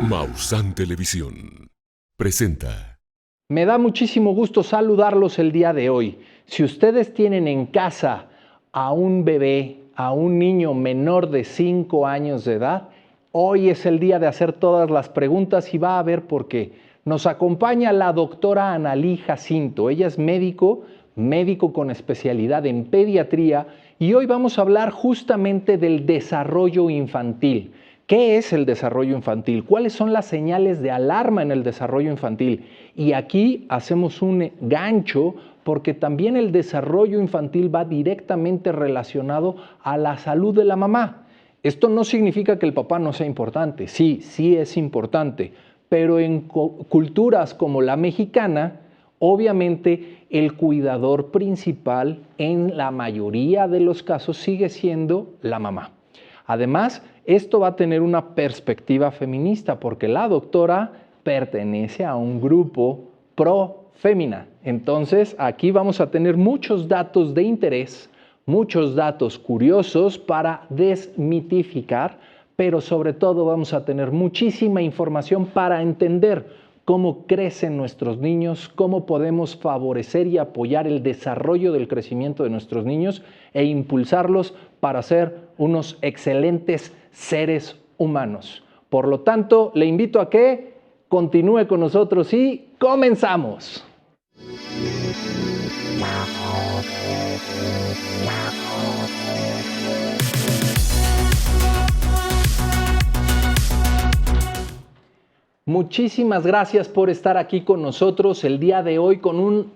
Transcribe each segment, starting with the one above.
Maussan Televisión presenta. Me da muchísimo gusto saludarlos el día de hoy. Si ustedes tienen en casa a un bebé, a un niño menor de 5 años de edad, hoy es el día de hacer todas las preguntas y va a ver por qué. Nos acompaña la doctora Analí Jacinto. Ella es médico con especialidad en pediatría y hoy vamos a hablar justamente del desarrollo infantil. ¿Qué es el desarrollo infantil? ¿Cuáles son las señales de alarma en el desarrollo infantil? Y aquí hacemos un gancho porque también el desarrollo infantil va directamente relacionado a la salud de la mamá. Esto no significa que el papá no sea importante, sí es importante, pero en culturas como la mexicana, obviamente el cuidador principal en la mayoría de los casos sigue siendo la mamá. Además, esto va a tener una perspectiva feminista porque la doctora pertenece a un grupo pro-fémina. Entonces, aquí vamos a tener muchos datos de interés, muchos datos curiosos para desmitificar, pero sobre todo vamos a tener muchísima información para entender cómo crecen nuestros niños, cómo podemos favorecer y apoyar el desarrollo del crecimiento de nuestros niños e impulsarlos para ser unos excelentes seres humanos. Por lo tanto, le invito a que continúe con nosotros y comenzamos. Muchísimas gracias por estar aquí con nosotros el día de hoy con un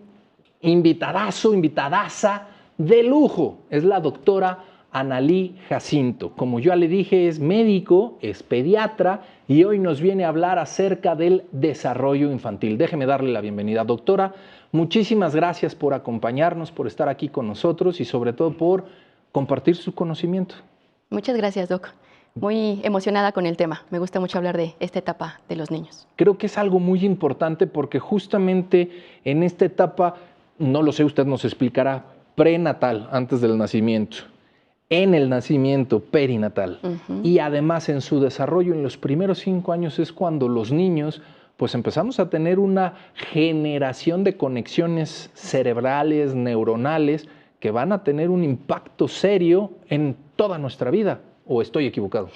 invitadaza de lujo. Es la doctora Analí Jacinto. Como ya le dije, es médico, es pediatra y hoy nos viene a hablar acerca del desarrollo infantil. Déjeme darle la bienvenida, doctora. Muchísimas gracias por acompañarnos, por estar aquí con nosotros y sobre todo por compartir su conocimiento. Muchas gracias, Doc. Muy emocionada con el tema. Me gusta mucho hablar de esta etapa de los niños. Creo que es algo muy importante porque justamente en esta etapa, no lo sé, usted nos explicará, prenatal, antes del nacimiento, en el nacimiento, perinatal, y además en su desarrollo en los primeros 5 años es cuando los niños pues empezamos a tener una generación de conexiones cerebrales, neuronales, que van a tener un impacto serio en toda nuestra vida. ¿O estoy equivocado?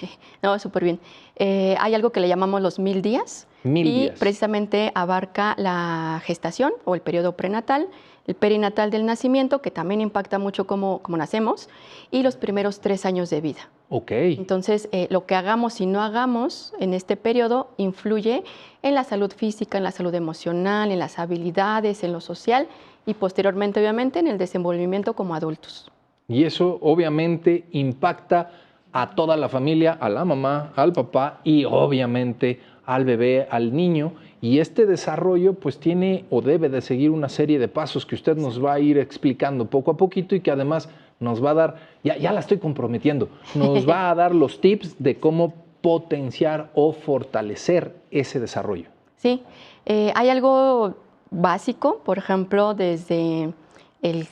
No, súper bien. Hay algo que le llamamos los 1000 días. 1000 días. Y precisamente abarca la gestación o el periodo prenatal, el perinatal del nacimiento, que también impacta mucho cómo nacemos, y los primeros 3 años de vida. Ok. Entonces, lo que hagamos y no hagamos en este periodo influye en la salud física, en la salud emocional, en las habilidades, en lo social y posteriormente, obviamente, en el desenvolvimiento como adultos. Y eso obviamente impacta a toda la familia, a la mamá, al papá y obviamente al bebé, al niño. Y este desarrollo pues tiene o debe de seguir una serie de pasos que usted nos va a ir explicando poco a poquito y que además nos va a dar, ya la estoy comprometiendo, nos va a dar los tips de cómo potenciar o fortalecer ese desarrollo. Sí, hay algo básico, por ejemplo, desde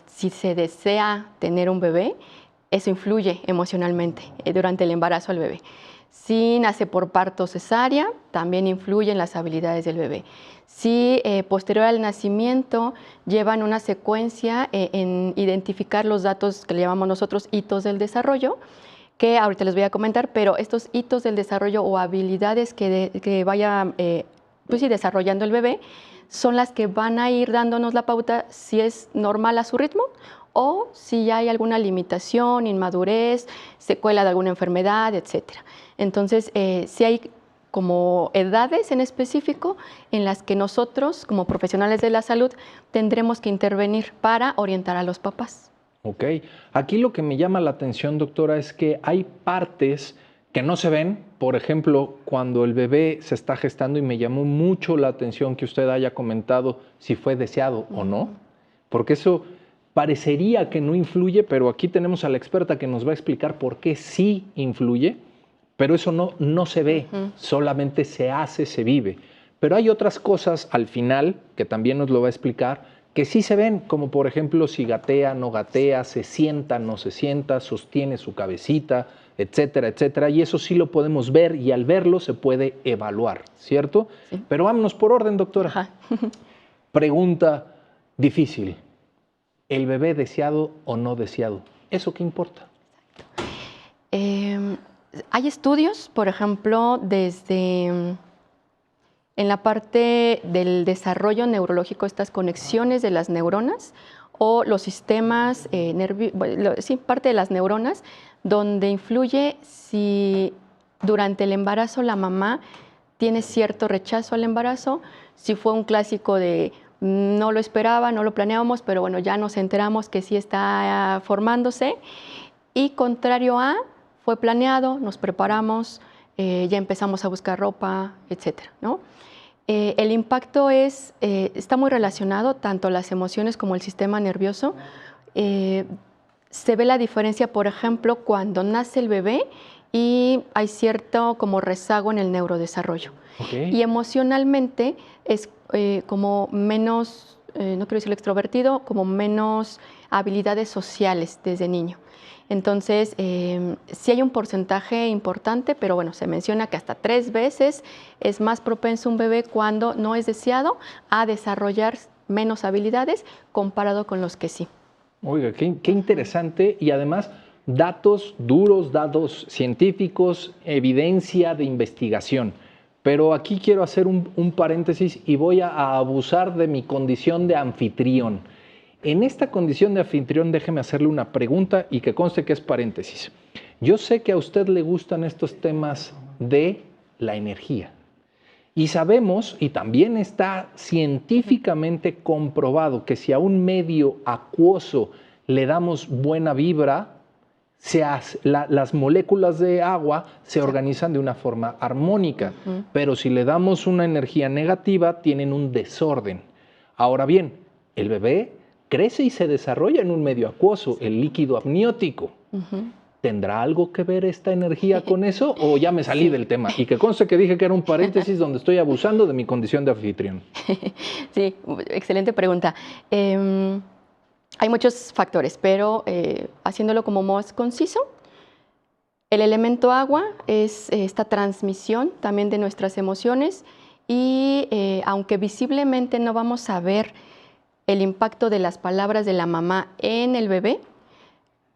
si se desea tener un bebé, eso influye emocionalmente durante el embarazo al bebé. Si nace por parto cesárea, también influye en las habilidades del bebé. Si posterior al nacimiento llevan una secuencia en identificar los datos que le llamamos nosotros hitos del desarrollo, que ahorita les voy a comentar, pero estos hitos del desarrollo o habilidades que vaya desarrollando el bebé son las que van a ir dándonos la pauta si es normal a su ritmo o si ya hay alguna limitación, inmadurez, secuela de alguna enfermedad, etc. Entonces, sí hay como edades en específico en las que nosotros, como profesionales de la salud, tendremos que intervenir para orientar a los papás. Ok. Aquí lo que me llama la atención, doctora, es que hay partes que no se ven. Por ejemplo, cuando el bebé se está gestando, y me llamó mucho la atención que usted haya comentado si fue deseado o no, porque eso parecería que no influye, pero aquí tenemos a la experta que nos va a explicar por qué sí influye, pero eso no se ve, solamente se hace, se vive. Pero hay otras cosas al final, que también nos lo va a explicar, que sí se ven, como por ejemplo si gatea, no gatea, se sienta, no se sienta, sostiene su cabecita, etcétera, etcétera. Y eso sí lo podemos ver y al verlo se puede evaluar, ¿cierto? Sí. Pero vámonos por orden, doctora. Ajá. Pregunta difícil. ¿El bebé deseado o no deseado? ¿Eso qué importa? Hay estudios, por ejemplo, desde en la parte del desarrollo neurológico, estas conexiones de las neuronas o los sistemas sí, parte de las neuronas, donde influye si durante el embarazo la mamá tiene cierto rechazo al embarazo, si fue un clásico de no lo esperaba, no lo planeábamos, pero bueno, ya nos enteramos que sí está formándose, y contrario a fue planeado, nos preparamos, ya empezamos a buscar ropa, etcétera, ¿no? El impacto está muy relacionado, tanto las emociones como el sistema nervioso. Se ve la diferencia, por ejemplo, cuando nace el bebé y hay cierto como rezago en el neurodesarrollo. Okay. Y emocionalmente es como menos, no quiero decir extrovertido, como menos habilidades sociales desde niño. Entonces, sí hay un porcentaje importante, pero bueno, se menciona que hasta 3 veces es más propenso un bebé cuando no es deseado a desarrollar menos habilidades comparado con los que sí. Oiga, qué interesante, y además datos duros, datos científicos, evidencia de investigación. Pero aquí quiero hacer un paréntesis y voy a abusar de mi condición de anfitrión. En esta condición de anfitrión, déjeme hacerle una pregunta y que conste que es paréntesis. Yo sé que a usted le gustan estos temas de la energía. Y sabemos, y también está científicamente comprobado, que si a un medio acuoso le damos buena vibra, las moléculas de agua se organizan de una forma armónica. Pero si le damos una energía negativa, tienen un desorden. Ahora bien, el bebé crece y se desarrolla en un medio acuoso, el líquido amniótico. ¿Tendrá algo que ver esta energía con eso o ya me salí del tema? Y que conste que dije que era un paréntesis donde estoy abusando de mi condición de anfitrión. Sí, excelente pregunta. Hay muchos factores, pero haciéndolo como más conciso, el elemento agua es esta transmisión también de nuestras emociones y aunque visiblemente no vamos a ver el impacto de las palabras de la mamá en el bebé,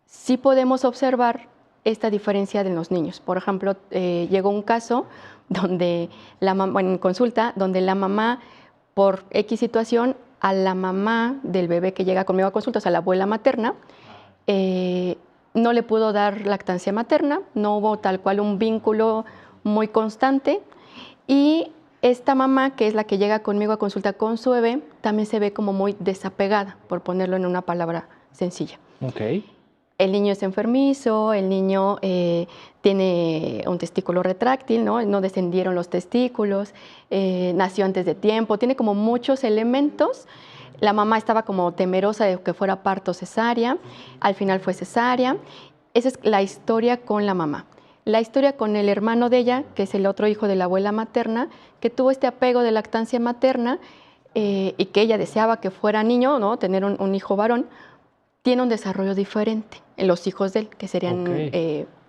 sí podemos observar esta diferencia de los niños. Por ejemplo, llegó un caso donde en consulta, donde la mamá, por X situación, a la mamá del bebé que llega conmigo a consulta, o sea, la abuela materna, no le pudo dar lactancia materna, no hubo tal cual un vínculo muy constante, y esta mamá, que es la que llega conmigo a consulta con su bebé, también se ve como muy desapegada, por ponerlo en una palabra sencilla. Okay. El niño es enfermizo, el niño tiene un testículo retráctil, no descendieron los testículos, nació antes de tiempo, tiene como muchos elementos. La mamá estaba como temerosa de que fuera parto cesárea, al final fue cesárea. Esa es la historia con la mamá. La historia con el hermano de ella, que es el otro hijo de la abuela materna, que tuvo este apego de lactancia materna y que ella deseaba que fuera niño, ¿no? Tener un hijo varón, tiene un desarrollo diferente en los hijos de él, que serían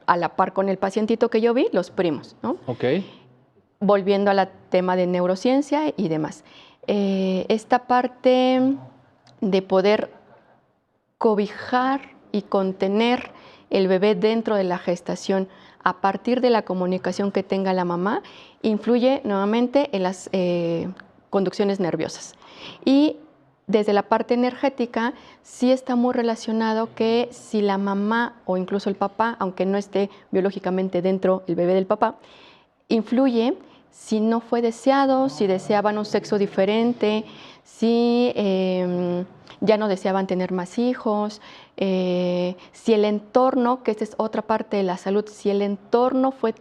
a la par con el pacientito que yo vi, los primos, ¿no? Okay. Volviendo al tema de neurociencia y demás. Esta parte de poder cobijar y contener el bebé dentro de la gestación a partir de la comunicación que tenga la mamá, influye nuevamente en las conducciones nerviosas. Y desde la parte energética, sí está muy relacionado que si la mamá o incluso el papá, aunque no esté biológicamente dentro el bebé del papá, influye si no fue deseado, si deseaban un sexo diferente, si ya no deseaban tener más hijos, si el entorno, que esta es otra parte de la salud, si el entorno fue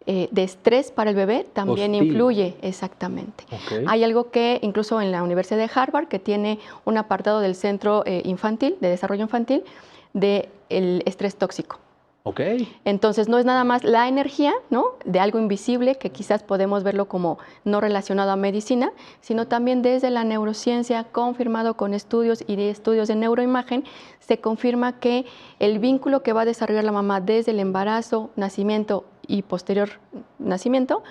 de estrés para el bebé, también hostil. Influye, exactamente. Okay. Hay algo que incluso en la Universidad de Harvard, que tiene un apartado del Centro Infantil, de Desarrollo Infantil, del estrés tóxico. Ok. Entonces, no es nada más la energía, ¿no?, de algo invisible, que quizás podemos verlo como no relacionado a medicina, sino también desde la neurociencia, confirmado con estudios y de estudios de neuroimagen, se confirma que el vínculo que va a desarrollar la mamá desde el embarazo, nacimiento y posterior nacimiento,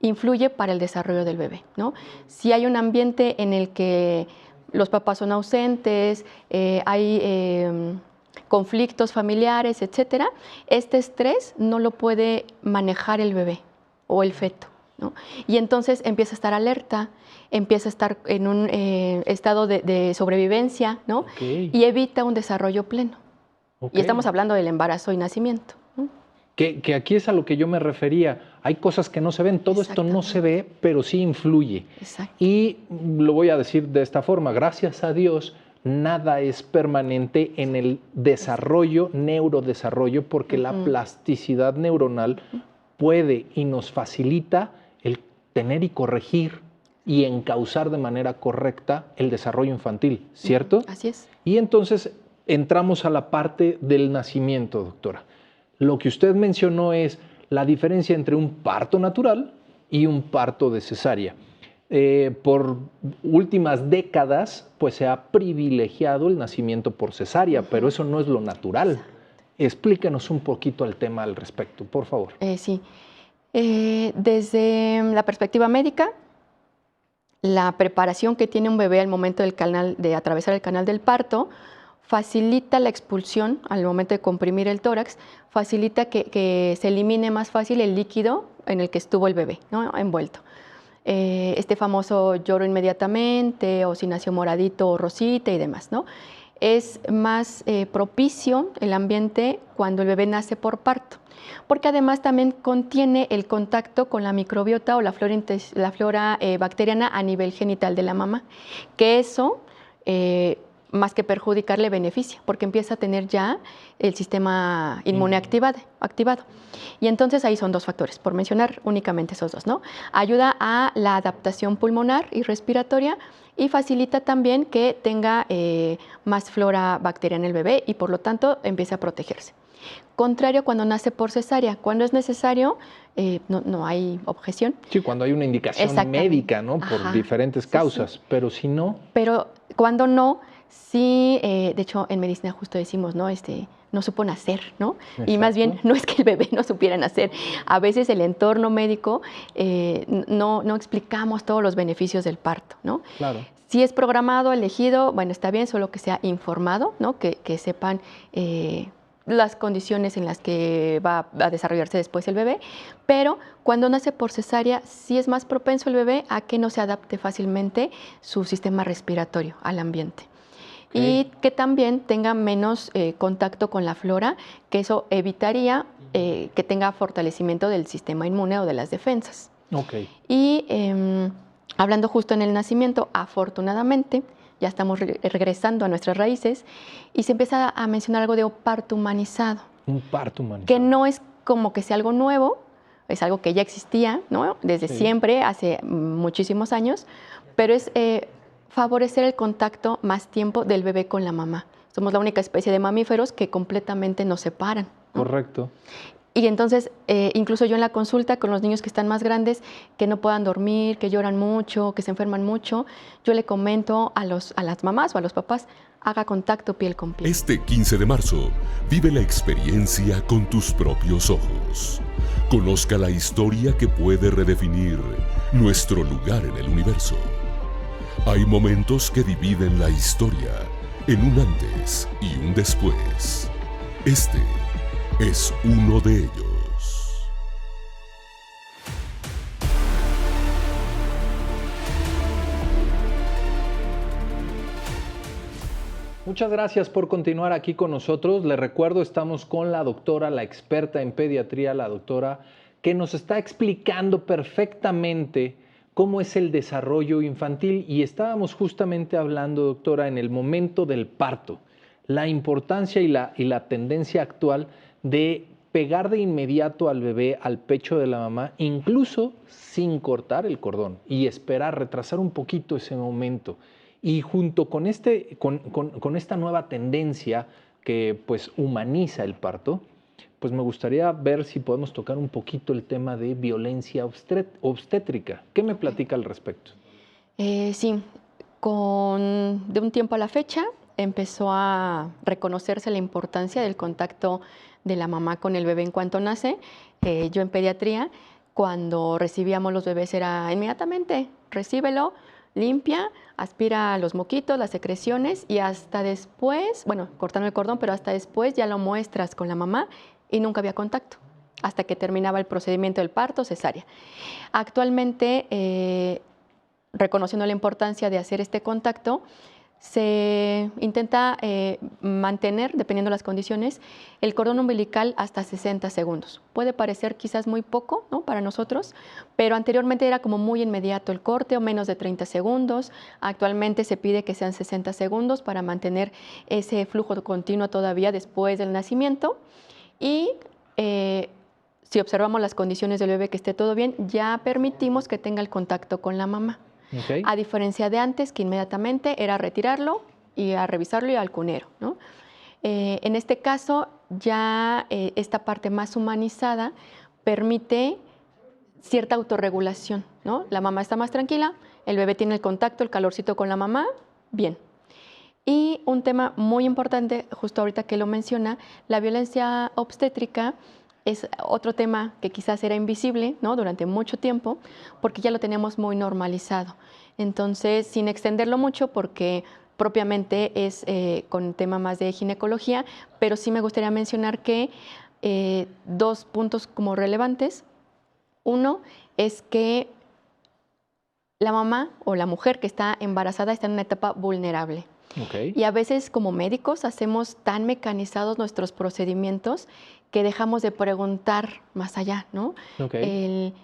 influye para el desarrollo del bebé, ¿no? Si hay un ambiente en el que los papás son ausentes, hay conflictos familiares, etcétera, este estrés no lo puede manejar el bebé o el feto, ¿no? Y entonces empieza a estar alerta, empieza a estar en un estado de sobrevivencia, ¿no? Ok. Y evita un desarrollo pleno. Ok. Y estamos hablando del embarazo y nacimiento, ¿no? Que aquí es a lo que yo me refería. Hay cosas que no se ven, todo esto no se ve, pero sí influye. Exacto. Y lo voy a decir de esta forma, gracias a Dios, nada es permanente en el desarrollo, neurodesarrollo, porque la plasticidad neuronal puede y nos facilita el tener y corregir y encauzar de manera correcta el desarrollo infantil, ¿cierto? Así es. Y entonces entramos a la parte del nacimiento, doctora. Lo que usted mencionó es la diferencia entre un parto natural y un parto de cesárea. Por últimas décadas, pues se ha privilegiado el nacimiento por cesárea, pero eso no es lo natural. Exacto. Explíquenos un poquito el tema al respecto, por favor. Sí. Desde la perspectiva médica, la preparación que tiene un bebé al momento de atravesar el canal del parto facilita la expulsión al momento de comprimir el tórax, facilita que se elimine más fácil el líquido en el que estuvo el bebé, ¿no?, envuelto. Este famoso lloro inmediatamente, o si nació moradito o rosita y demás, ¿no? Es más propicio el ambiente cuando el bebé nace por parto, porque además también contiene el contacto con la microbiota o la flora bacteriana a nivel genital de la mamá, que eso más que perjudicarle beneficia, porque empieza a tener ya el sistema inmune activado. Y entonces ahí son dos factores, por mencionar únicamente esos dos, ¿no? Ayuda a la adaptación pulmonar y respiratoria y facilita también que tenga más flora bacteriana en el bebé y por lo tanto empiece a protegerse. Contrario cuando nace por cesárea, cuando es necesario, no hay objeción. Sí, cuando hay una indicación médica, ¿no? Por diferentes causas, sí. Pero si no... Pero cuando no, sí, de hecho en medicina justo decimos, ¿no? No supo nacer, ¿no? Exacto. Y más bien no es que el bebé no supiera nacer. A veces el entorno médico no explicamos todos los beneficios del parto, ¿no? Claro. Si es programado, elegido, bueno, está bien, solo que sea informado, ¿no? Que sepan las condiciones en las que va a desarrollarse después el bebé, pero cuando nace por cesárea sí es más propenso el bebé a que no se adapte fácilmente su sistema respiratorio al ambiente. Okay. Y que también tenga menos contacto con la flora, que eso evitaría que tenga fortalecimiento del sistema inmune o de las defensas. Okay. Y hablando justo en el nacimiento, afortunadamente, ya estamos regresando a nuestras raíces y se empieza a mencionar algo de parto humanizado. Un parto humanizado. Que no es como que sea algo nuevo, es algo que ya existía, ¿no? Desde siempre, hace muchísimos años, pero es favorecer el contacto más tiempo del bebé con la mamá. Somos la única especie de mamíferos que completamente nos separan, ¿no? Correcto. Y entonces, incluso yo en la consulta con los niños que están más grandes, que no puedan dormir, que lloran mucho, que se enferman mucho, yo le comento a las mamás o a los papás, haga contacto piel con piel. Este 15 de marzo, vive la experiencia con tus propios ojos. Conozca la historia que puede redefinir nuestro lugar en el universo. Hay momentos que dividen la historia en un antes y un después. Este es uno de ellos. Muchas gracias por continuar aquí con nosotros. Les recuerdo, estamos con la doctora, la experta en pediatría, la doctora, que nos está explicando perfectamente cómo es el desarrollo infantil. Y estábamos justamente hablando, doctora, en el momento del parto, la importancia y la tendencia actual de pegar de inmediato al bebé al pecho de la mamá, incluso sin cortar el cordón, y esperar, retrasar un poquito ese momento. Y junto con esta nueva tendencia que pues humaniza el parto, pues me gustaría ver si podemos tocar un poquito el tema de violencia obstétrica. ¿Qué me platica al respecto? Sí, de un tiempo a la fecha empezó a reconocerse la importancia del contacto de la mamá con el bebé en cuanto nace. Yo en pediatría, cuando recibíamos los bebés era inmediatamente, recíbelo, limpia, aspira los moquitos, las secreciones y hasta después, bueno, cortando el cordón, pero hasta después ya lo muestras con la mamá y nunca había contacto, hasta que terminaba el procedimiento del parto, cesárea. Actualmente, reconociendo la importancia de hacer este contacto, se intenta mantener, dependiendo de las condiciones, el cordón umbilical hasta 60 segundos. Puede parecer quizás muy poco, ¿no?, para nosotros, pero anteriormente era como muy inmediato el corte o menos de 30 segundos. Actualmente se pide que sean 60 segundos para mantener ese flujo continuo todavía después del nacimiento. Y si observamos las condiciones del bebé, que esté todo bien, ya permitimos que tenga el contacto con la mamá. Okay. A diferencia de antes, que inmediatamente era retirarlo y a revisarlo y al cunero, ¿no? En este caso, ya esta parte más humanizada permite cierta autorregulación, ¿no? La mamá está más tranquila, el bebé tiene el contacto, el calorcito con la mamá, bien. Y un tema muy importante, justo ahorita que lo menciona, la violencia obstétrica es otro tema que quizás era invisible, ¿no?, durante mucho tiempo, porque ya lo tenemos muy normalizado. Entonces, sin extenderlo mucho, porque propiamente es con un tema más de ginecología, pero sí me gustaría mencionar que dos puntos como relevantes. Uno es que la mamá o la mujer que está embarazada está en una etapa vulnerable. Okay. Y a veces como médicos hacemos tan mecanizados nuestros procedimientos que dejamos de preguntar más allá, ¿no? Okay.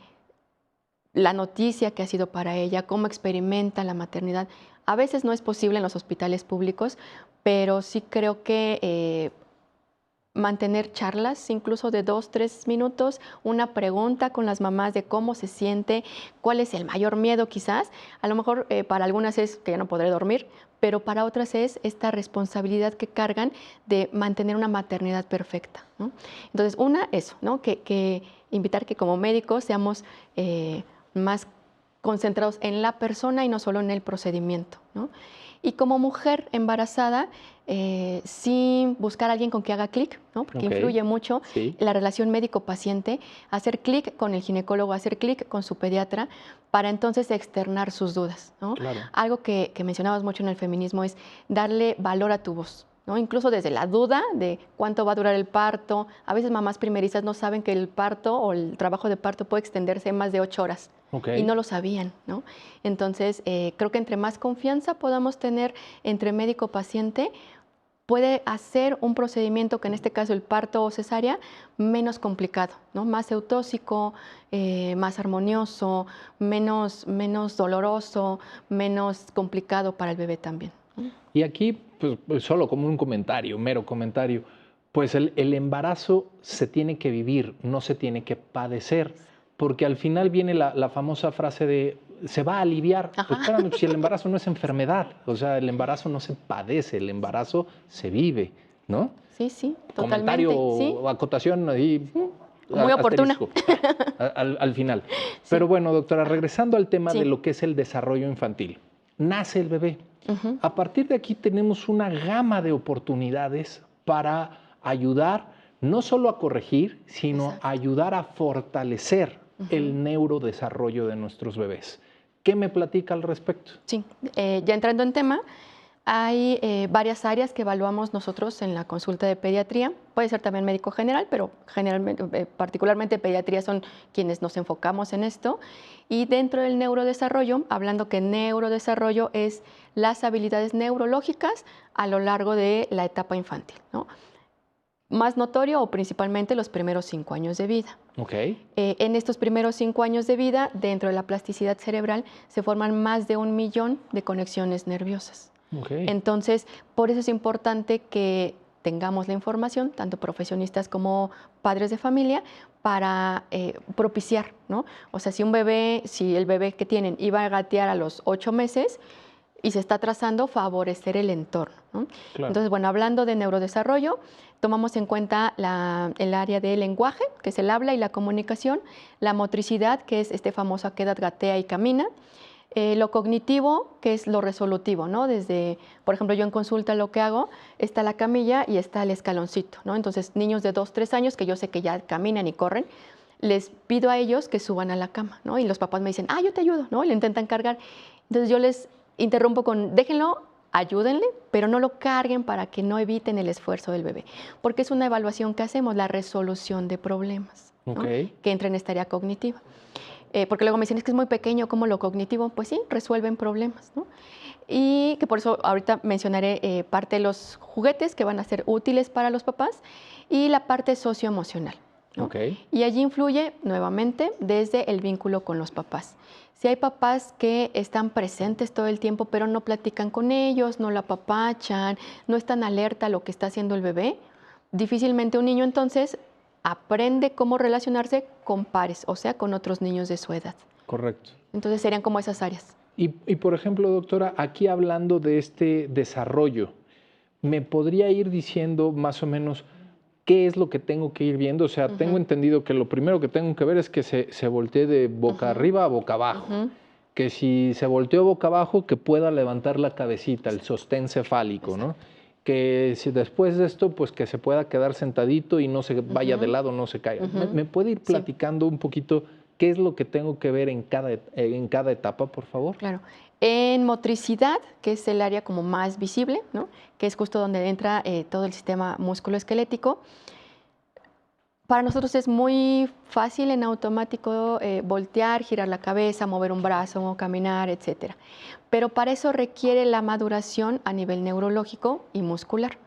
La noticia que ha sido para ella, cómo experimenta la maternidad. A veces no es posible en los hospitales públicos, pero sí creo que mantener charlas, incluso de 2, 3 minutos, una pregunta con las mamás de cómo se siente, cuál es el mayor miedo quizás. A lo mejor para algunas es que ya no podré dormir, pero para otras es esta responsabilidad que cargan de mantener una maternidad perfecta, ¿no? Entonces, eso, ¿no?, que invitar que como médicos seamos más concentrados en la persona y no solo en el procedimiento, ¿no? Y como mujer embarazada, sí buscar a alguien con que haga clic, ¿no?, porque influye mucho la relación médico-paciente, hacer clic con el ginecólogo, hacer clic con su pediatra, para entonces externar sus dudas, ¿no? Claro. Algo que mencionabas mucho en el feminismo es darle valor a tu voz, ¿no? Incluso desde la duda de cuánto va a durar el parto. A veces mamás primerizas no saben que el parto o el trabajo de parto puede extenderse más de 8 horas. Okay. Y no lo sabían, ¿no? Entonces, creo que entre más confianza podamos tener entre médico-paciente, puede hacer un procedimiento, que en este caso el parto o cesárea, menos complicado, ¿no? Más eutóxico, más armonioso, menos doloroso, menos complicado para el bebé también. Y aquí, pues solo como un comentario, mero comentario, pues el embarazo se tiene que vivir, no se tiene que padecer, porque al final viene la famosa frase de se va a aliviar. Pues espérame, si el embarazo no es enfermedad, o sea, el embarazo no se padece, el embarazo se vive, ¿no? Sí, sí, totalmente. Comentario o acotación ahí. Sí. Muy oportuna. Al final. Sí. Pero bueno, doctora, regresando al tema de lo que es el desarrollo infantil. Nace el bebé. A partir de aquí tenemos una gama de oportunidades para ayudar no solo a corregir, sino a ayudar a fortalecer el neurodesarrollo de nuestros bebés. ¿Qué me platica al respecto? Sí, ya entrando en tema, hay varias áreas que evaluamos nosotros en la consulta de pediatría. Puede ser también médico general, pero generalmente, particularmente pediatría son quienes nos enfocamos en esto. Y dentro del neurodesarrollo, hablando que neurodesarrollo es las habilidades neurológicas a lo largo de la etapa infantil, ¿no? Más notorio o principalmente los primeros 5 años de vida. Okay. En estos primeros 5 años de vida, dentro de la plasticidad cerebral, se forman más de 1 millón de conexiones nerviosas. Okay. Entonces, por eso es importante que tengamos la información, tanto profesionistas como padres de familia, para propiciar, ¿no? O sea, si el bebé que tienen iba a gatear a los 8 meses, y se está trazando favorecer el entorno, ¿no? Claro. Entonces, bueno, hablando de neurodesarrollo, tomamos en cuenta el área del lenguaje, que es el habla y la comunicación, la motricidad, que es este famoso a qué edad gatea y camina, lo cognitivo, que es lo resolutivo, ¿no? Desde, por ejemplo, yo en consulta lo que hago, está la camilla y está el escaloncito, ¿no? Entonces, niños de 2, 3 años, que yo sé que ya caminan y corren, les pido a ellos que suban a la cama, ¿no? Y los papás me dicen, yo te ayudo, ¿no? Y le intentan cargar. Entonces, yo les interrumpo con, déjenlo, ayúdenle, pero no lo carguen para que no eviten el esfuerzo del bebé, porque es una evaluación que hacemos, la resolución de problemas, ¿no? Ok. Que entra en esta área cognitiva. Porque luego me dicen, es que es muy pequeño, ¿cómo lo cognitivo? Pues sí, resuelven problemas, ¿no? Y que por eso ahorita mencionaré parte de los juguetes que van a ser útiles para los papás y la parte socioemocional, ¿no? Ok. Y allí influye nuevamente desde el vínculo con los papás. Si hay papás que están presentes todo el tiempo, pero no platican con ellos, no la apapachan, no están alerta a lo que está haciendo el bebé, difícilmente un niño entonces aprende cómo relacionarse con pares, o sea, con otros niños de su edad. Correcto. Entonces serían como esas áreas. Y por ejemplo, doctora, aquí hablando de este desarrollo, ¿me podría ir diciendo más o menos qué es lo que tengo que ir viendo? O sea, tengo entendido que lo primero que tengo que ver es que se voltee de boca arriba a boca abajo. Que si se volteó boca abajo, que pueda levantar la cabecita, el sostén cefálico, ¿no? Que si después de esto, pues que se pueda quedar sentadito y no se vaya de lado, no se caiga. ¿Me puede ir platicando un poquito qué es lo que tengo que ver en cada etapa, por favor? Claro. En motricidad, que es el área como más visible, ¿no? Que es justo donde entra todo el sistema musculoesquelético, para nosotros es muy fácil en automático voltear, girar la cabeza, mover un brazo, caminar, etc. Pero para eso requiere la maduración a nivel neurológico y muscular.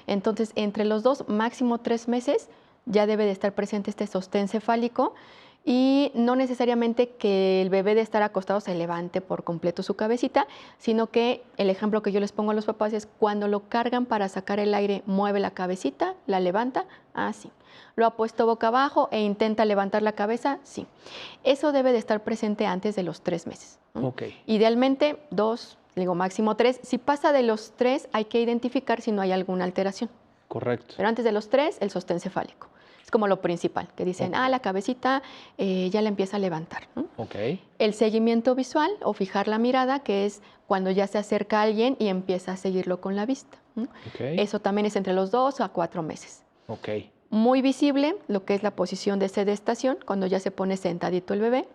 Entonces, entre los 2, máximo 3 meses, ya debe de estar presente este sostén cefálico y no necesariamente que el bebé de estar acostado se levante por completo su cabecita, sino que el ejemplo que yo les pongo a los papás es cuando lo cargan para sacar el aire, mueve la cabecita, la levanta, así. ¿Lo ha puesto boca abajo e intenta levantar la cabeza? Sí. Eso debe de estar presente antes de los 3 meses, ¿no? Okay. Idealmente 2, digo máximo 3. Si pasa de los 3, hay que identificar si no hay alguna alteración. Correcto. Pero antes de los 3, el sostén cefálico. Es como lo principal, que dicen, la cabecita ya la empieza a levantar, ¿no? Okay. El seguimiento visual o fijar la mirada, que es cuando ya se acerca a alguien y empieza a seguirlo con la vista, ¿no? Okay. Eso también es entre los 2 a 4 meses. Okay. Muy visible lo que es la posición de sedestación, cuando ya se pone sentadito el bebé.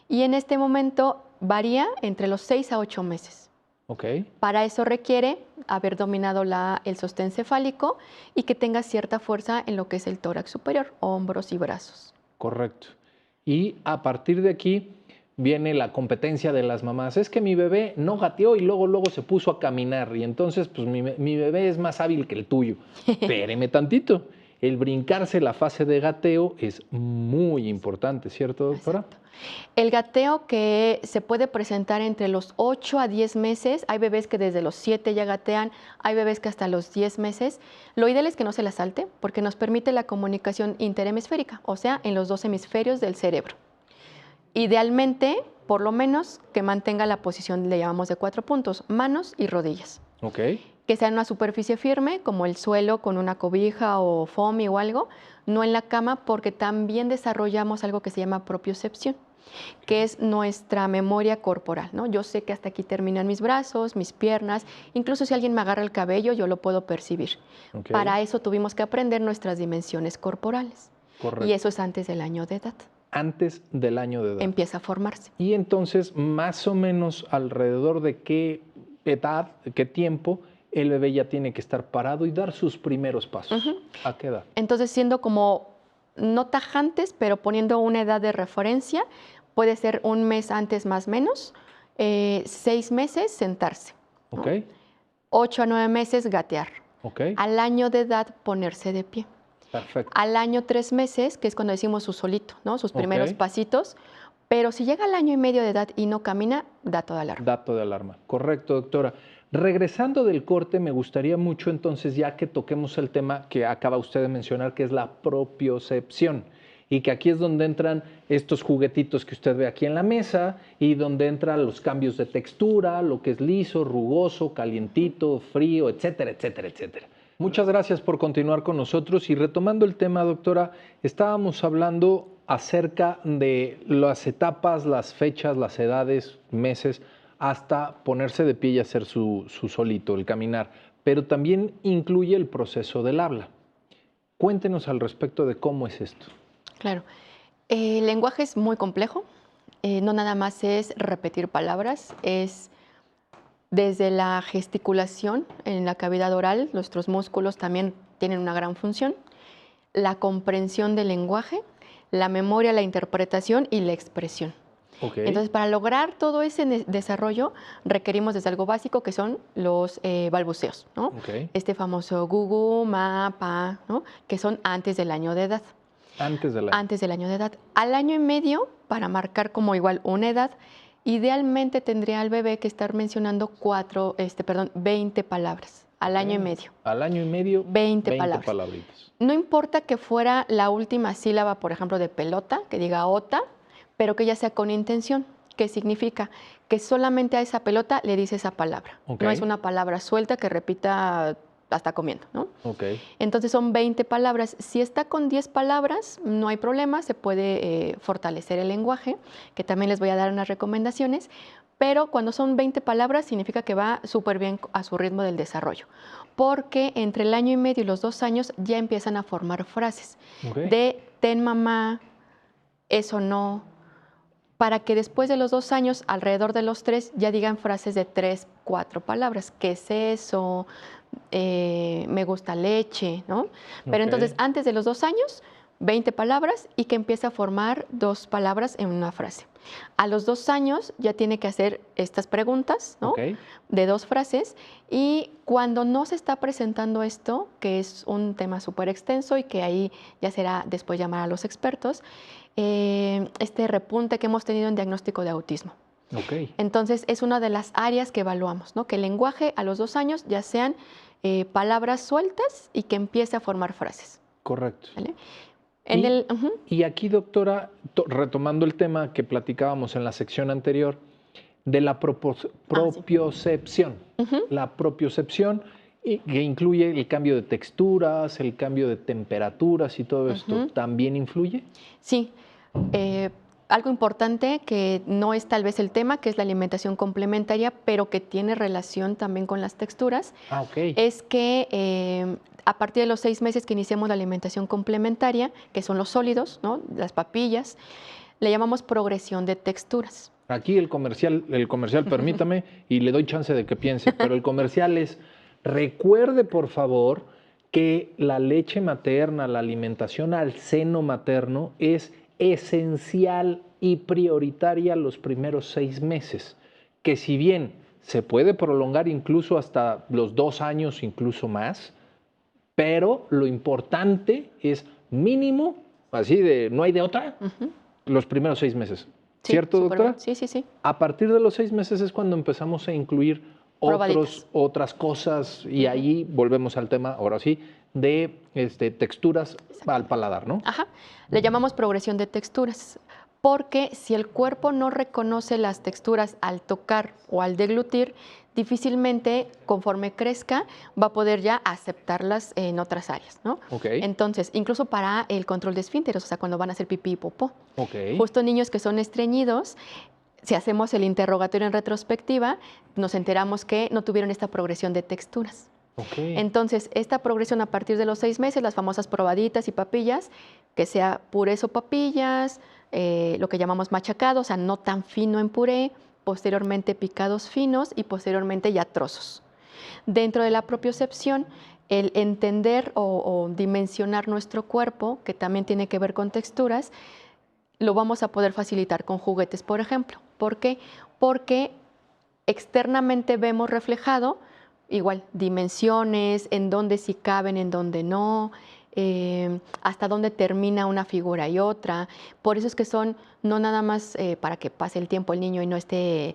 Y en este momento varía entre los 6 a 8 meses. Okay. Para eso requiere haber dominado el sostén cefálico y que tenga cierta fuerza en lo que es el tórax superior, hombros y brazos. Correcto. Y a partir de aquí viene la competencia de las mamás. Es que mi bebé no gateó y luego se puso a caminar y entonces pues mi bebé es más hábil que el tuyo. Espéreme tantito. El brincarse la fase de gateo es muy importante, ¿cierto, doctora? Exacto. El gateo que se puede presentar entre los 8 a 10 meses, hay bebés que desde los 7 ya gatean, hay bebés que hasta los 10 meses. Lo ideal es que no se la salte porque nos permite la comunicación interhemisférica, o sea, en los 2 hemisferios del cerebro. Idealmente, por lo menos, que mantenga la posición, le llamamos de 4 puntos, manos y rodillas. Okay. Que sea en una superficie firme, como el suelo con una cobija o foamy o algo, no en la cama, porque también desarrollamos algo que se llama propiocepción, que es nuestra memoria corporal, ¿no? Yo sé que hasta aquí terminan mis brazos, mis piernas, incluso si alguien me agarra el cabello, yo lo puedo percibir. Okay. Para eso tuvimos que aprender nuestras dimensiones corporales. Correcto. Y eso es antes del año de edad. Antes del año de edad. Empieza a formarse. Y entonces, más o menos, alrededor de qué edad, qué tiempo, el bebé ya tiene que estar parado y dar sus primeros pasos. ¿A qué edad? Entonces, siendo como no tajantes, pero poniendo una edad de referencia, puede ser 1 mes antes más o menos, 6 meses sentarse, ¿no? Okay. 8 a 9 meses gatear. Okay. Al año de edad ponerse de pie. Perfecto. Al año 3 meses, que es cuando decimos su solito, ¿no? Sus primeros pasitos. Pero si llega al año y medio de edad y no camina, dato de alarma. Dato de alarma. Correcto, doctora. Regresando del corte, me gustaría mucho entonces ya que toquemos el tema que acaba usted de mencionar, que es la propiocepción. y que aquí es donde entran estos juguetitos que usted ve aquí en la mesa y donde entran los cambios de textura, lo que es liso, rugoso, calientito, frío, etcétera, etcétera, etcétera. Muchas gracias por continuar con nosotros y retomando el tema, doctora, estábamos hablando acerca de las etapas, las fechas, las edades, meses, hasta ponerse de pie y hacer su solito, el caminar, pero también incluye el proceso del habla. Cuéntenos al respecto de cómo es esto. Claro. El lenguaje es muy complejo. No nada más es repetir palabras, es desde la gesticulación en la cavidad oral, nuestros músculos también tienen una gran función, la comprensión del lenguaje, la memoria, la interpretación y la expresión. Okay. Entonces, para lograr todo ese desarrollo, requerimos desde algo básico que son los balbuceos, ¿no? Okay. Este famoso gugu, ma, pa, ¿no? Que son antes del año de edad. Antes del año. Antes del año de edad. Al año y medio, para marcar como igual una edad, idealmente tendría el bebé que estar mencionando 20 palabras al año y medio. Al año y medio, 20 palabras. palabritas. No importa que fuera la última sílaba, por ejemplo, de pelota, que diga ota, pero que ya sea con intención. ¿Qué significa? Que solamente a esa pelota le dice esa palabra. Okay. No es una palabra suelta que repita hasta comiendo, ¿no? Okay. Entonces son 20 palabras. Si está con 10 palabras, no hay problema, se puede fortalecer el lenguaje, que también les voy a dar unas recomendaciones, pero cuando son 20 palabras significa que va súper bien a su ritmo del desarrollo, porque entre el año y medio y los 2 años ya empiezan a formar frases de ten mamá, eso no, para que después de los 2 años, alrededor de los 3, ya digan frases de 3, 4 palabras. ¿Qué es eso? Me gusta leche, ¿no? Pero entonces, antes de los 2 años, 20 palabras y que empiece a formar 2 palabras en una frase. A los 2 años ya tiene que hacer estas preguntas, ¿no? De 2 frases, y cuando no se está presentando esto, que es un tema súper extenso y que ahí ya será después llamar a los expertos, este repunte que hemos tenido en diagnóstico de autismo. Entonces, es una de las áreas que evaluamos, ¿no? Que el lenguaje a los 2 años ya sean palabras sueltas y que empiece a formar frases. Correcto. ¿Vale? Y aquí, doctora, retomando el tema que platicábamos en la sección anterior, de la propiocepción. La propiocepción que incluye el cambio de texturas, el cambio de temperaturas y todo esto, ¿también influye? Sí. Algo importante que no es tal vez el tema, que es la alimentación complementaria, pero que tiene relación también con las texturas, es que a partir de los 6 meses que iniciamos la alimentación complementaria, que son los sólidos, ¿no? Las papillas, le llamamos progresión de texturas. Aquí el comercial, permítame, y le doy chance de que piense, pero el comercial es, recuerde por favor que la leche materna, la alimentación al seno materno es esencial y prioritaria los primeros 6 meses, que si bien se puede prolongar incluso hasta los 2 años, incluso más, pero lo importante es mínimo, así de no hay de otra, los primeros 6 meses. Sí, ¿cierto, doctora? Sí, sí, sí. A partir de los 6 meses es cuando empezamos a incluir otras cosas y ahí volvemos al tema, ahora sí, de texturas al paladar, ¿no? Ajá. Le llamamos progresión de texturas, porque si el cuerpo no reconoce las texturas al tocar o al deglutir, difícilmente, conforme crezca, va a poder ya aceptarlas en otras áreas, ¿no? Entonces, incluso para el control de esfínteres, o sea, cuando van a hacer pipí y popó. Justo niños que son estreñidos, si hacemos el interrogatorio en retrospectiva, nos enteramos que no tuvieron esta progresión de texturas. Entonces, esta progresión a partir de los 6 meses, las famosas probaditas y papillas, que sea purés o papillas, lo que llamamos machacado, o sea, no tan fino en puré, posteriormente picados finos y posteriormente ya trozos. Dentro de la propiocepción, el entender o dimensionar nuestro cuerpo, que también tiene que ver con texturas, lo vamos a poder facilitar con juguetes, por ejemplo. ¿Por qué? Porque externamente vemos reflejado igual dimensiones, en dónde sí caben, en dónde no, hasta dónde termina una figura y otra. Por eso es que son no nada más para que pase el tiempo el niño y no esté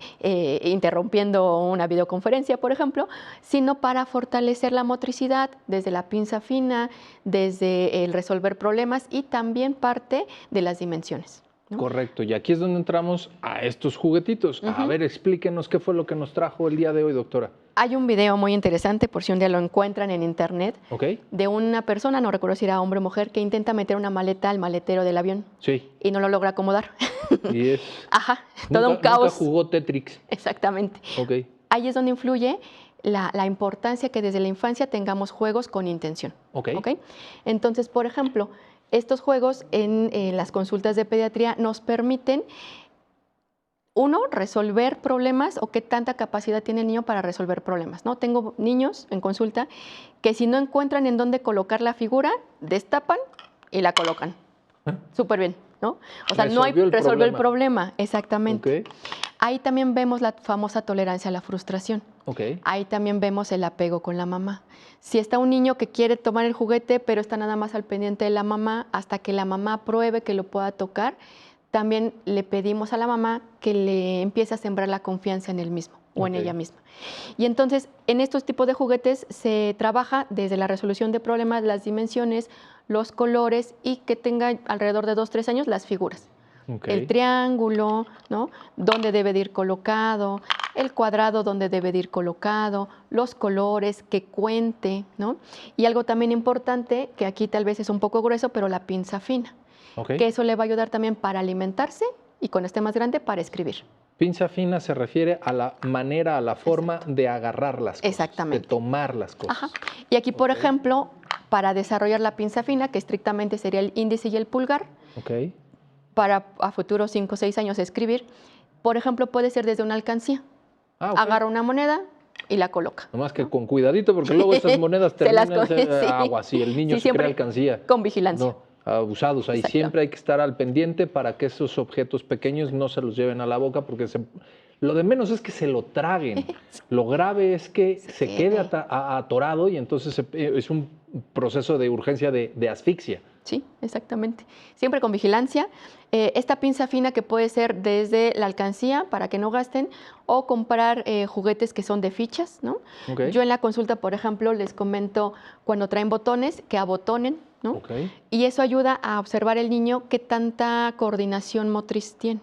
interrumpiendo una videoconferencia, por ejemplo, sino para fortalecer la motricidad desde la pinza fina, desde el resolver problemas y también parte de las dimensiones, ¿no? Correcto, y aquí es donde entramos a estos juguetitos. A ver, explíquenos qué fue lo que nos trajo el día de hoy, doctora. Hay un video muy interesante, por si un día lo encuentran en internet, de una persona, no recuerdo si era hombre o mujer, que intenta meter una maleta al maletero del avión y no lo logra acomodar. Y es... Ajá, todo un caos. Nunca jugó Tetris. Exactamente. Ahí es donde influye la importancia que desde la infancia tengamos juegos con intención. Entonces, por ejemplo, estos juegos en las consultas de pediatría nos permiten, uno, resolver problemas o qué tanta capacidad tiene el niño para resolver problemas, ¿no? Tengo niños en consulta que si no encuentran en dónde colocar la figura, destapan y la colocan. Súper bien, ¿no? O sea, no hay resolver el problema. Exactamente. Ahí también vemos la famosa tolerancia a la frustración. Ahí también vemos el apego con la mamá. Si está un niño que quiere tomar el juguete, pero está nada más al pendiente de la mamá, hasta que la mamá pruebe que lo pueda tocar, también le pedimos a la mamá que le empiece a sembrar la confianza en él mismo o en ella misma. Y entonces, en estos tipos de juguetes se trabaja desde la resolución de problemas, las dimensiones, los colores y que tenga alrededor de 2, 3 años las figuras. El triángulo, ¿no? Dónde debe de ir colocado, el cuadrado donde debe de ir colocado, los colores, que cuente, ¿no? Y algo también importante, que aquí tal vez es un poco grueso, pero la pinza fina. Que eso le va a ayudar también para alimentarse y cuando esté más grande para escribir. Pinza fina se refiere a la manera, a la forma de agarrar las cosas, de tomar las cosas. Y aquí, por ejemplo, para desarrollar la pinza fina, que estrictamente sería el índice y el pulgar, para a futuro 5 o 6 años escribir, por ejemplo, puede ser desde una alcancía. Agarra una moneda y la coloca. Nomás que con cuidadito, porque luego esas monedas terminan agua, si el niño se crea alcancía. Con vigilancia. No. Abusados. Ahí siempre hay que estar al pendiente para que esos objetos pequeños no se los lleven a la boca, porque lo de menos es que se lo traguen. Lo grave es que se quede atorado y entonces es un proceso de urgencia de asfixia. Sí, exactamente. Siempre con vigilancia. Esta pinza fina que puede ser desde la alcancía para que no gasten o comprar juguetes que son de fichas, ¿no? Yo en la consulta, por ejemplo, les comento cuando traen botones que abotonen, ¿no? Y eso ayuda a observar el niño qué tanta coordinación motriz tiene.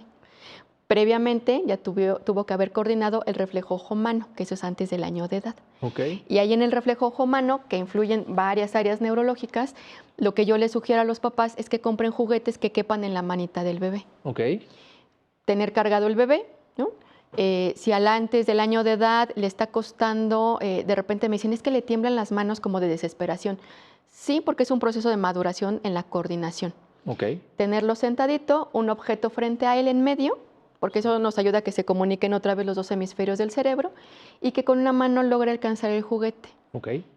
Previamente ya tuvo que haber coordinado el reflejo ojo-mano, que eso es antes del año de edad. Y ahí en el reflejo ojo-mano, que influyen varias áreas neurológicas, lo que yo les sugiero a los papás es que compren juguetes que quepan en la manita del bebé. Tener cargado el bebé, ¿no? Si antes del año de edad le está costando, de repente me dicen, es que le tiemblan las manos como de desesperación. Sí, porque es un proceso de maduración en la coordinación. Tenerlo sentadito, un objeto frente a él en medio, porque eso nos ayuda a que se comuniquen otra vez los 2 hemisferios del cerebro y que con una mano logre alcanzar el juguete.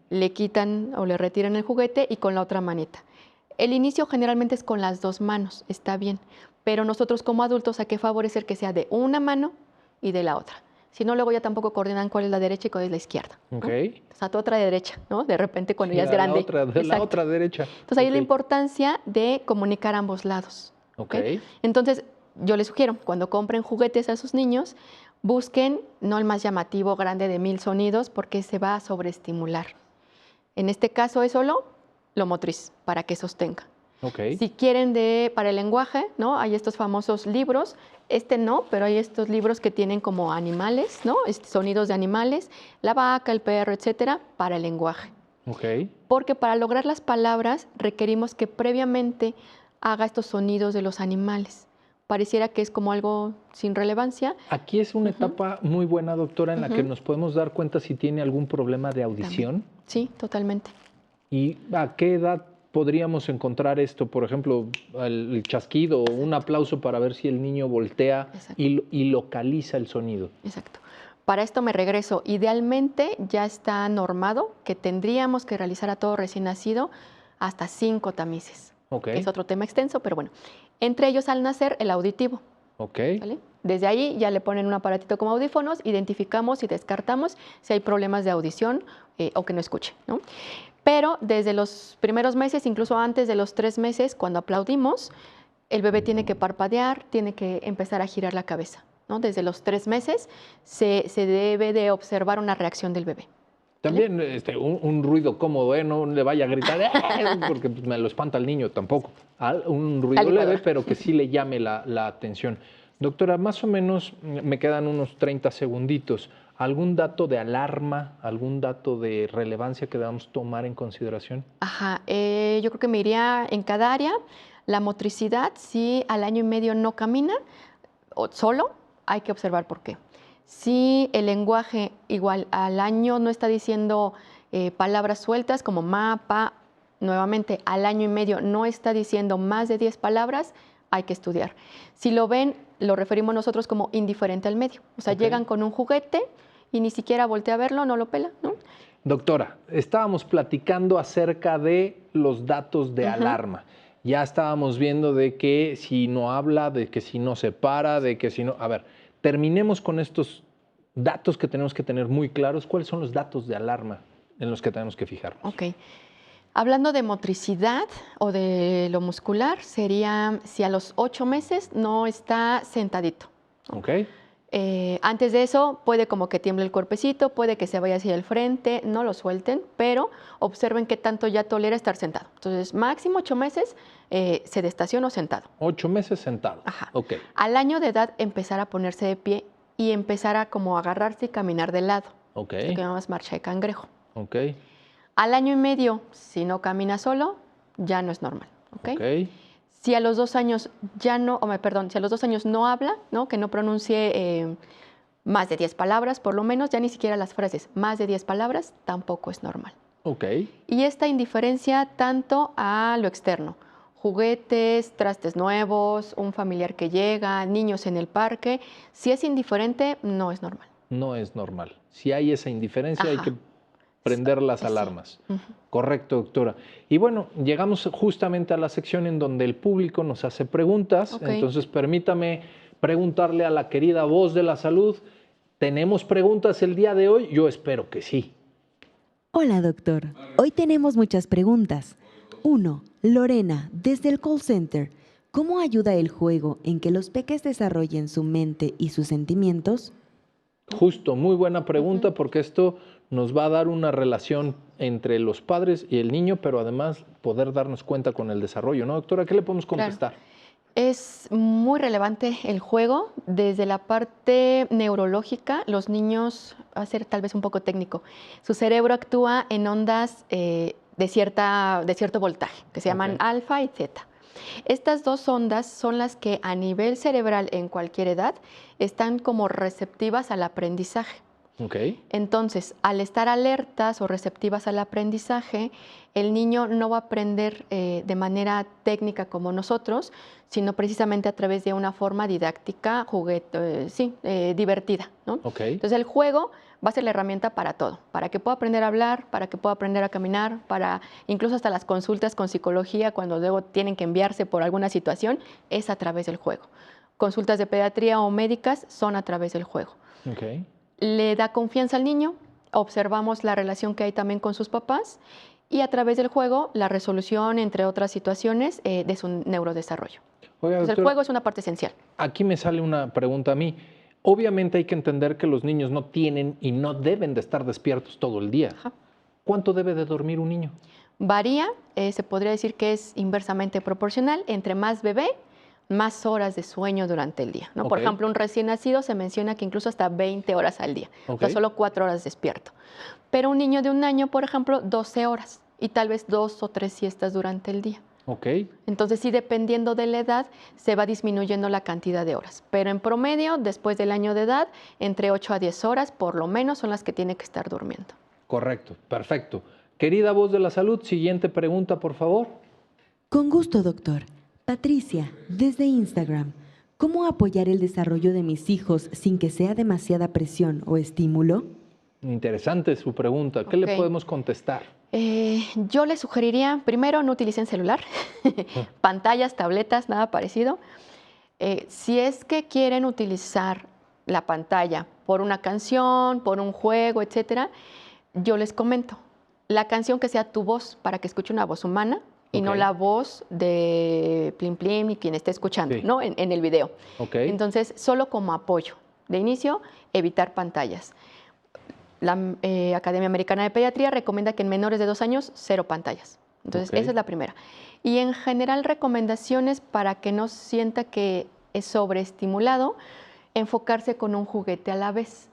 Le quitan o le retiran el juguete y con la otra manita. El inicio generalmente es con las 2 manos, está bien, pero nosotros como adultos hay que favorecer que sea de una mano y de la otra. Si no, luego ya tampoco coordinan cuál es la derecha y cuál es la izquierda, ¿no? O sea, tu otra derecha, ¿no? De repente cuando ya es grande. La otra derecha. Entonces ahí es la importancia de comunicar ambos lados. Entonces, yo les sugiero, cuando compren juguetes a sus niños, busquen no el más llamativo grande de 1000 sonidos porque se va a sobreestimular. En este caso es solo lo motriz para que sostenga. Si quieren para el lenguaje, ¿no? Hay estos famosos libros, no, pero hay estos libros que tienen como animales, ¿no? Sonidos de animales, la vaca, el perro, etcétera, para el lenguaje. Porque para lograr las palabras requerimos que previamente haga estos sonidos de los animales. Pareciera que es como algo sin relevancia. Aquí es una etapa muy buena, doctora, en la que nos podemos dar cuenta si tiene algún problema de audición. Sí, totalmente. ¿Y a qué edad podríamos encontrar esto? Por ejemplo, el chasquido o un aplauso para ver si el niño voltea y localiza el sonido. Exacto. Para esto me regreso. Idealmente ya está normado que tendríamos que realizar a todo recién nacido hasta 5 tamices. Es otro tema extenso, pero bueno. Entre ellos, al nacer, el auditivo. ¿Vale? Desde ahí ya le ponen un aparatito como audífonos, identificamos y descartamos si hay problemas de audición o que no escuche, ¿no? Pero desde los primeros meses, incluso antes de los 3 meses, cuando aplaudimos, el bebé tiene que parpadear, tiene que empezar a girar la cabeza, ¿no? Desde los 3 meses se debe de observar una reacción del bebé. También un ruido cómodo, ¿eh? No le vaya a gritar, porque me lo espanta el niño tampoco. Un ruido leve, pero que sí le llame la atención. Doctora, más o menos me quedan unos 30 segunditos. ¿Algún dato de alarma, algún dato de relevancia que debamos tomar en consideración? Ajá, yo creo que me iría en cada área. La motricidad, si al año y medio no camina o solo, hay que observar por qué. Si el lenguaje igual al año no está diciendo palabras sueltas como ma, pa, nuevamente al año y medio no está diciendo más de 10 palabras, hay que estudiar. Si lo ven, lo referimos nosotros como indiferente al medio. O sea, llegan con un juguete y ni siquiera voltea a verlo, no lo pela, ¿no? Doctora, estábamos platicando acerca de los datos de alarma. Ya estábamos viendo de que si no habla, de que si no se para, de que si no... A ver, terminemos con estos datos que tenemos que tener muy claros. ¿Cuáles son los datos de alarma en los que tenemos que fijarnos? Ok. Hablando de motricidad o de lo muscular, sería si a los 8 meses no está sentadito. Ok. Antes de eso puede como que tiemble el cuerpecito, puede que se vaya hacia el frente, no lo suelten, pero observen qué tanto ya tolera estar sentado. Entonces, máximo 8 meses se estaciona sentado. 8 meses sentado. Ajá. Ok. Al año de edad empezar a ponerse de pie y empezar a como agarrarse y caminar de lado. Ok. Lo que llamamos marcha de cangrejo. Ok. Al año y medio, si no camina solo, ya no es normal. ¿Ok? Ok. Si a los 2 años ya no, si a los 2 años no habla, ¿no? Que no pronuncie más de 10 palabras, por lo menos, ya ni siquiera las frases, más de 10 palabras, tampoco es normal. Ok. Y esta indiferencia tanto a lo externo, juguetes, trastes nuevos, un familiar que llega, niños en el parque, si es indiferente, no es normal. No es normal. Si hay esa indiferencia, Ajá. hay que prender las alarmas. Correcto, doctora. Y bueno, llegamos justamente a la sección en donde el público nos hace preguntas. Ok. Entonces, permítame preguntarle a la querida voz de la salud, ¿tenemos preguntas el día de hoy? Yo espero que sí. Hola, doctor. Hoy tenemos muchas preguntas. 1. Lorena, desde el call center. ¿Cómo ayuda el juego en que los peques desarrollen su mente y sus sentimientos? Justo, muy buena pregunta porque esto nos va a dar una relación entre los padres y el niño, pero además poder darnos cuenta con el desarrollo, ¿no, doctora? ¿Qué le podemos contestar? Claro. Es muy relevante el juego desde la parte neurológica. Los niños, va a ser tal vez un poco técnico, su cerebro actúa en ondas de cierto voltaje, que se llaman alfa y zeta. Estas dos ondas son las que a nivel cerebral en cualquier edad están como receptivas al aprendizaje. Okay. Entonces, al estar alertas o receptivas al aprendizaje, el niño no va a aprender de manera técnica como nosotros, sino precisamente a través de una forma didáctica, divertida, ¿no? Okay. Entonces, el juego va a ser la herramienta para todo, para que pueda aprender a hablar, para que pueda aprender a caminar, para incluso hasta las consultas con psicología, cuando luego tienen que enviarse por alguna situación, es a través del juego. Consultas de pediatría o médicas son a través del juego. Okay. Le da confianza al niño, observamos la relación que hay también con sus papás y a través del juego la resolución, entre otras situaciones, de su neurodesarrollo. Oiga, Entonces, doctora, el juego es una parte esencial. aquí me sale una pregunta a mí. Obviamente hay que entender que los niños no tienen y no deben de estar despiertos todo el día. Ajá. ¿Cuánto debe de dormir un niño? Varía, se podría decir que es inversamente proporcional. Entre más bebé, más horas de sueño durante el día, ¿no? Por Ok. ejemplo, un recién nacido se menciona que incluso hasta 20 horas al día, o sea, Ok. solo 4 horas despierto. Pero un niño de 1 año, por ejemplo, 12 horas y tal vez 2 o 3 siestas durante el día. Ok. Entonces, sí, dependiendo de la edad, se va disminuyendo la cantidad de horas. Pero en promedio, después del año de edad, entre 8 a 10 horas, por lo menos, son las que tiene que estar durmiendo. Correcto, perfecto. Querida voz de la salud, siguiente pregunta, por favor. Con gusto, doctor. Patricia, desde Instagram. ¿Cómo apoyar el desarrollo de mis hijos sin que sea demasiada presión o estímulo? Interesante su pregunta. ¿Qué le Ok. podemos contestar? Yo les sugeriría, primero, no utilicen celular, pantallas, tabletas, nada parecido. Si es que quieren utilizar la pantalla por una canción, por un juego, etcétera, yo les comento, La canción que sea tu voz, para que escuche una voz humana y no Ok. la voz de Plim Plim y quien esté escuchando, Sí. ¿no? En el video. Ok. Entonces, solo como apoyo. De inicio, evitar pantallas. La Academia Americana de Pediatría recomienda que en menores de 2 años, 0 pantallas. Entonces, Ok. esa es la primera. Y en general, recomendaciones para que no sienta que es sobreestimulado, enfocarse con un juguete a la vez.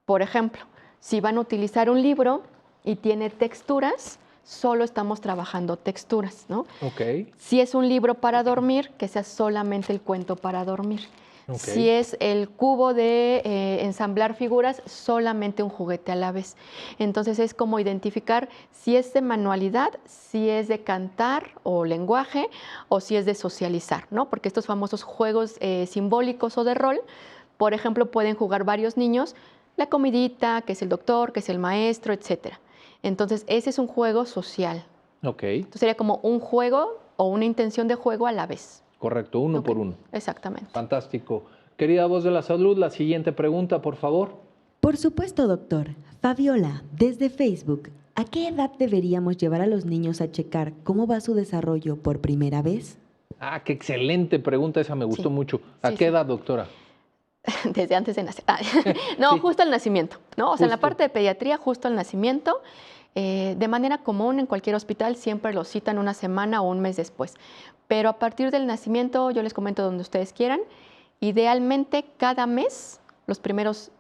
Por ejemplo, si van a utilizar un libro y tiene texturas, solo estamos trabajando texturas, ¿no? Ok. Si es un libro para dormir, que sea solamente el cuento para dormir. Ok. Si es el cubo de ensamblar figuras, solamente un juguete a la vez. Entonces es como identificar si es de manualidad, si es de cantar o lenguaje, o si es de socializar, ¿no? Porque estos famosos juegos simbólicos o de rol, por ejemplo, pueden jugar varios niños la comidita, que es el doctor, que es el maestro, etcétera. Entonces ese es un juego social. Ok. Entonces sería como un juego o una intención de juego a la vez. Correcto, uno Ok, por uno. Exactamente. Fantástico. Querida voz de la salud, la siguiente pregunta, por favor. Por supuesto, doctor. Fabiola, desde Facebook, ¿a qué edad deberíamos llevar a los niños a checar cómo va su desarrollo por primera vez? Ah, qué excelente pregunta, esa me gustó Sí. mucho. ¿A Sí, qué sí. edad, doctora? Desde antes de nacer. No, Sí. justo al nacimiento, ¿no? O sea, en la Justo. parte de pediatría, justo al nacimiento, de manera común en cualquier hospital siempre lo citan una semana o un mes después. Pero a partir del nacimiento, yo les comento donde ustedes quieran, idealmente cada mes, los primeros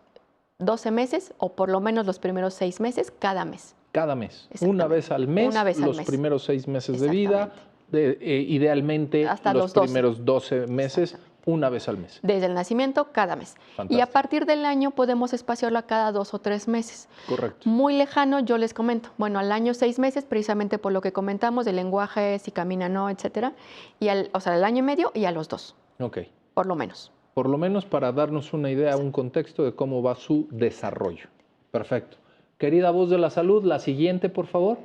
12 meses o por lo menos los primeros 6 meses, cada mes. Cada mes. Exactamente. Una vez al mes, Una vez al los mes. primeros 6 meses de vida, idealmente Hasta los los 12. primeros 12 meses, Exactamente. una vez al mes. Desde el nacimiento, cada mes. Y Fantástico. a partir del año podemos espaciarlo a cada 2 o 3 meses. Correcto. Muy lejano, yo les comento. Bueno, al año 6 meses, precisamente por lo que comentamos del lenguaje, si camina, no, etcétera. Y o sea, al año y medio y a los 2, Ok. por lo menos. Por lo menos para darnos una idea, un contexto de cómo va su desarrollo. Perfecto. Querida voz de la salud, la siguiente, por favor.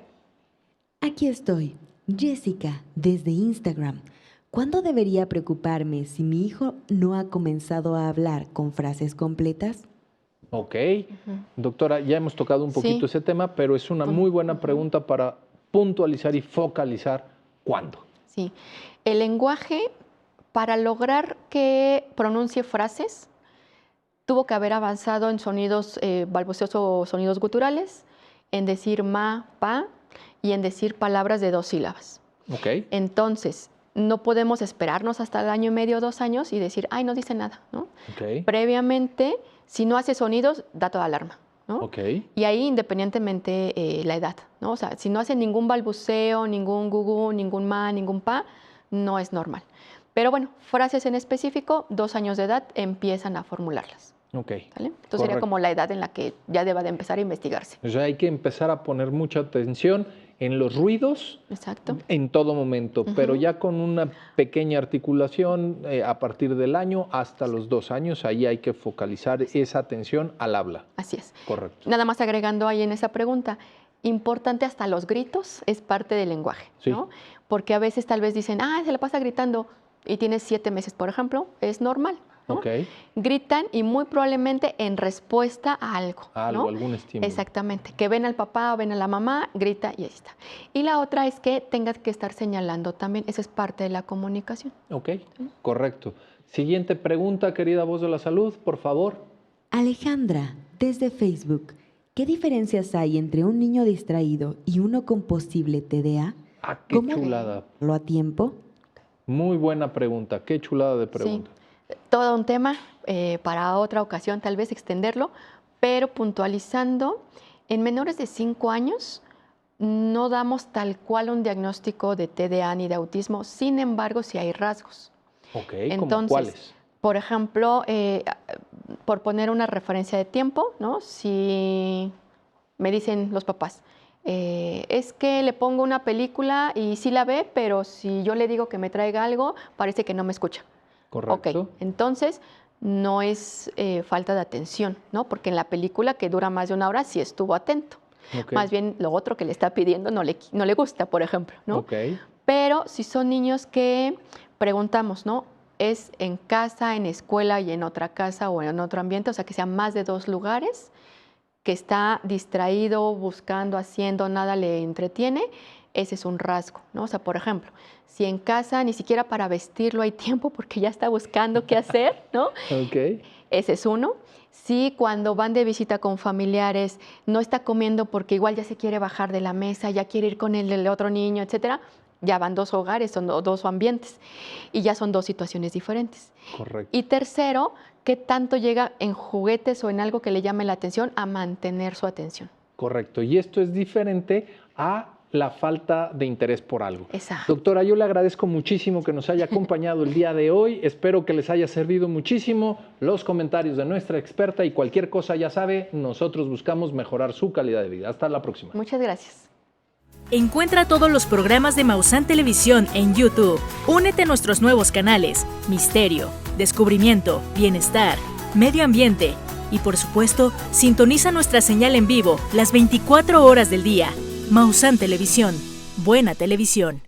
Aquí estoy, Jessica, desde Instagram. ¿Cuándo debería preocuparme si mi hijo no ha comenzado a hablar con frases completas? Ok. Doctora, ya hemos tocado un poquito Sí. ese tema, pero es una muy buena pregunta para puntualizar y focalizar cuándo. Sí. El lenguaje, para lograr que pronuncie frases, tuvo que haber avanzado en sonidos balbuceos o sonidos guturales, en decir ma, pa y en decir palabras de 2 sílabas. Ok. Entonces, no podemos esperarnos hasta el año y medio, 2 años y decir, ay, no dice nada, ¿no? Ok. Previamente, si no hace sonidos, da toda alarma, ¿no? Ok. Y ahí, independientemente la edad, ¿no? O sea, si no hace ningún balbuceo, ningún gugu, ningún ma, ningún pa, no es normal. Pero bueno, frases en específico, 2 años de edad empiezan a formularlas. Ok. ¿Sale? Entonces sería como la edad en la que ya deba de empezar a investigarse. O sea, hay que empezar a poner mucha atención en los ruidos Exacto. en todo momento, pero ya con una pequeña articulación a partir del año hasta los 2 años, ahí hay que focalizar esa atención al habla. Así es. Correcto. Nada más agregando ahí en esa pregunta, importante hasta los gritos es parte del lenguaje, Sí. ¿no? Porque a veces tal vez dicen, ah, se la pasa gritando y tienes 7 meses, por ejemplo, es normal, ¿no? Ok. Gritan y muy probablemente en respuesta a algo, Algo, ¿no? algún estímulo. Exactamente, que ven al papá o ven a la mamá, grita y ahí está. Y la otra es que tengas que estar señalando también, esa es parte de la comunicación. Ok, correcto. Siguiente pregunta, querida voz de la salud, por favor. Alejandra, desde Facebook, ¿qué diferencias hay entre un niño distraído y uno con posible TDA? Ah, qué ¿Cómo chulada. ¿Lo a tiempo? Muy buena pregunta, qué chulada de pregunta. Sí, todo un tema para otra ocasión, tal vez extenderlo, pero puntualizando, en menores de 5 años no damos tal cual un diagnóstico de TDA ni de autismo, sin embargo, sí hay rasgos. Ok, ¿cómo Entonces, cuáles? por ejemplo, por poner una referencia de tiempo, ¿no? Si me dicen los papás, es que le pongo una película y sí la ve, pero si yo le digo que me traiga algo, parece que no me escucha. Correcto. Ok, entonces no es falta de atención, ¿no? Porque en la película que dura más de 1 hora sí estuvo atento. Ok. Más bien lo otro que le está pidiendo no le gusta, por ejemplo, ¿no? Ok, Pero si son niños que preguntamos, ¿no? Es en casa, en escuela y en otra casa o en otro ambiente, o sea, que sean más de 2 lugares, que está distraído, buscando, haciendo, nada le entretiene, ese es un rasgo, ¿no? O sea, por ejemplo, si en casa ni siquiera para vestirlo hay tiempo porque ya está buscando qué hacer, ¿no? Ok. Ese es uno. Si cuando van de visita con familiares no está comiendo porque igual ya se quiere bajar de la mesa, ya quiere ir con el otro niño, etcétera, ya van dos hogares, son dos ambientes y ya son dos situaciones diferentes. Correcto. Y tercero, ¿qué tanto llega en juguetes o en algo que le llame la atención a mantener su atención? Correcto. Y esto es diferente a la falta de interés por algo. Exacto. Doctora, yo le agradezco muchísimo que nos haya acompañado el día de hoy. Espero que les haya servido muchísimo los comentarios de nuestra experta y cualquier cosa, ya sabe, nosotros buscamos mejorar su calidad de vida. Hasta la próxima. Muchas gracias. Encuentra todos los programas de Maussan Televisión en YouTube. Únete a nuestros nuevos canales: Misterio, Descubrimiento, Bienestar, Medio Ambiente y, por supuesto, sintoniza nuestra señal en vivo las 24 horas del día. Maussan Televisión. Buena televisión.